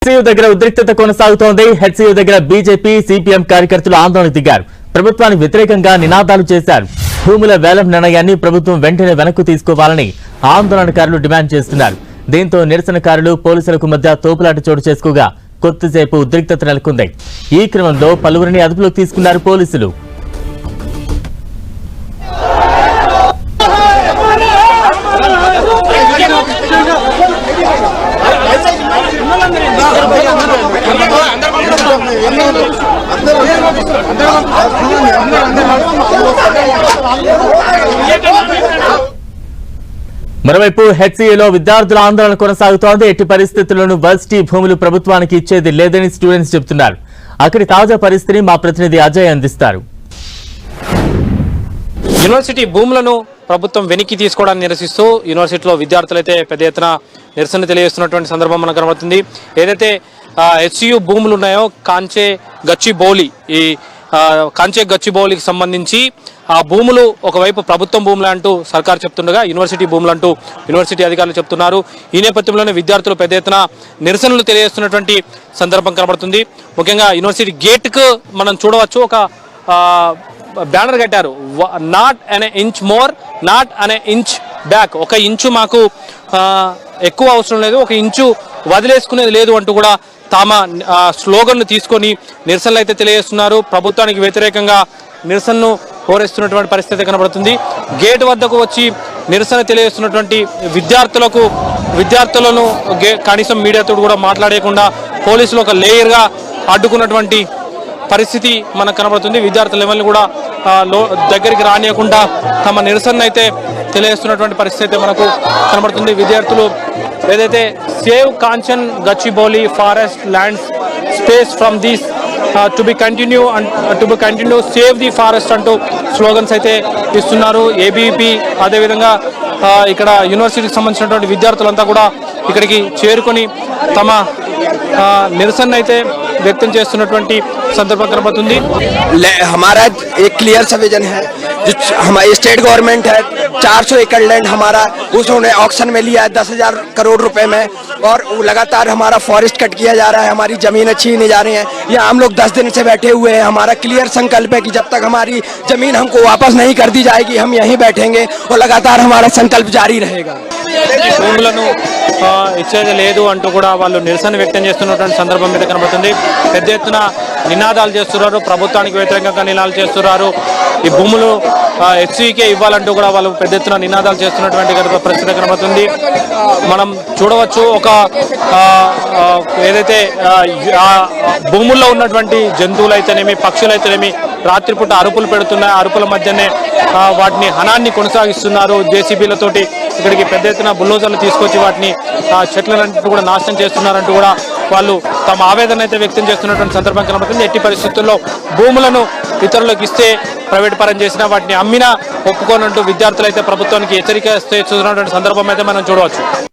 HCU దగ్గర ఉద్రిక్తత కొనసాగుతోంది. హెచ్సియు దగ్గర బీజేపీ సిపిఎం కార్యకర్తలు ఆందోళన దిగారు. ప్రభుత్వానికి వ్యతిరేకంగా నినాదాలు చేశారు. భూముల వేలం నిర్ణయాన్ని ప్రభుత్వం వెంటనే వెనక్కు తీసుకోవాలని ఆందోళనకారులు డిమాండ్ చేస్తున్నారు. దీంతో నిరసనకారులు పోలీసులకు మధ్య తోపులాట చోటు చేసుకోగా కొద్దిసేపు ఉద్రిక్తత నెలకొంది. ఈ క్రమంలో పలువురిని అదుపులోకి తీసుకున్నారు పోలీసులు. మరోవైపు హెచ్సిఏలో విద్యార్థుల ఆందోళన కొనసాగుతోంది. ఎట్టి పరిస్థితుల్లోనూ వర్సిటీ భూములు ప్రభుత్వానికి ఇచ్చేది లేదని స్టూడెంట్స్ చెబుతున్నారు. అక్కడి తాజా పరిస్థితిని మా ప్రతినిధి అజయ్ అందిస్తారు. యూనివర్సిటీ భూములను ప్రభుత్వం వెనక్కి తీసుకోవడాన్ని నిరసిస్తూ యూనివర్సిటీలో విద్యార్థులు అయితే పెద్ద ఎత్తున నిరసన తెలియజేస్తున్నటువంటి సందర్భం మనకు కనబడుతుంది. ఏదైతే హెచ్సియు భూములు ఉన్నాయో కాంచే గచ్చిబౌలి, ఈ కాంచే గచ్చిబౌలికి సంబంధించి ఆ భూములు ఒకవైపు ప్రభుత్వం భూములు అంటూ సర్కారు చెప్తుండగా యూనివర్సిటీ భూములు అంటూ యూనివర్సిటీ అధికారులు చెప్తున్నారు. ఈ నేపథ్యంలోనే విద్యార్థులు పెద్ద ఎత్తున నిరసనలు తెలియజేస్తున్నటువంటి సందర్భం కనబడుతుంది. ముఖ్యంగా యూనివర్సిటీ గేట్కు మనం చూడవచ్చు, ఒక బ్యానర్ కట్టారు, not an inch more, not an inch back. ఒక ఇంచు మాకు ఎక్కువ అవసరం లేదు, ఒక ఇంచు వదిలేసుకునేది లేదు అంటూ కూడా తమ స్లోగన్ను తీసుకొని నిరసనలు అయితే తెలియజేస్తున్నారు. ప్రభుత్వానికి వ్యతిరేకంగా నిరసనను కోరేస్తున్నటువంటి పరిస్థితి కనబడుతుంది. గేట్ వద్దకు వచ్చి నిరసన తెలియజేస్తున్నటువంటి విద్యార్థులను కనీసం మీడియాతో కూడా మాట్లాడకుండా పోలీసులు ఒక లేయర్గా అడ్డుకున్నటువంటి పరిస్థితి మనకు కనబడుతుంది. విద్యార్థుల లెవెల్ని కూడా దగ్గరికి రానియకుండా తమ నిరసన అయితే తెలియజేస్తున్నటువంటి పరిస్థితి అయితే మనకు కనబడుతుంది. విద్యార్థులు ఏదైతే save Kanchan Gachibowli forest lands space from these to be continue save the forest అంటూ స్లోగన్స్ అయితే ఇస్తున్నారు. ఏబీపీ అదేవిధంగా ఇక్కడ యూనివర్సిటీకి సంబంధించినటువంటి విద్యార్థులంతా కూడా ఇక్కడికి చేరుకొని తమ నిరసన అయితే వ్యక్తం చేస్తున్నటువంటి సందర్భం కనబడుతుంది. हमारा एक क्लियर सा विजन है, जो हमारी स्टेट गवर्नमेंट है 400 एकड़ लैंड हमारा उसने ऑक्शन में लिया है 10,000 करोड़ रुपए में, और लगातार हमारा फॉरेस्ट कट किया जा रहा है, हमारी जमीन छीनी जा रही है। यहाँ हम लोग 10 दिन से बैठे हुए हैं। हमारा क्लियर संकल्प है कि जब तक हमारी जमीन हमको वापस नहीं कर दी जाएगी हम यहीं बैठेंगे और लगातार हमारा संकल्प जारी रहेगा। భూములను ఇచ్చేది లేదు అంటూ కూడా వాళ్ళు నిరసన వ్యక్తం చేస్తున్నటువంటి సందర్భం మీద కనబడుతుంది. పెద్ద ఎత్తున నినాదాలు చేస్తున్నారు, ప్రభుత్వానికి వ్యతిరేకంగా నినాదాలు చేస్తున్నారు. ఈ భూములు హెచ్సికే ఇవ్వాలంటూ కూడా వాళ్ళు పెద్ద ఎత్తున నినాదాలు చేస్తున్నటువంటి పరిస్థితి కనబడుతుంది. మనం చూడవచ్చు, ఒక ఏదైతే భూముల్లో ఉన్నటువంటి జంతువులు అయితేనేమి పక్షులు అయితేనేమి రాత్రిపూట అరుపులు పెడుతున్నాయి. అరుపుల మధ్యనే వాటిని హనాన్ని కొనసాగిస్తున్నారు. జేసీబీలతోటి ఇక్కడికి పెద్ద ఎత్తున బుల్డోజర్లు తీసుకొచ్చి వాటిని చెట్లన్నింటినీ కూడా నాశనం చేస్తున్నారంటూ కూడా వాళ్ళు తమ ఆవేదన అయితే వ్యక్తం చేస్తున్నటువంటి సందర్భం కనబడుతుంది. ఎట్టి పరిస్థితుల్లో భూములను ఇతరులకు ఇస్తే ప్రైవేట్ పరం చేసినా వాటిని అమ్మినా ఒప్పుకోనంటూ విద్యార్థులు అయితే ప్రభుత్వానికి హెచ్చరిక చేస్తున్నటువంటి సందర్భం అయితే మనం చూడవచ్చు.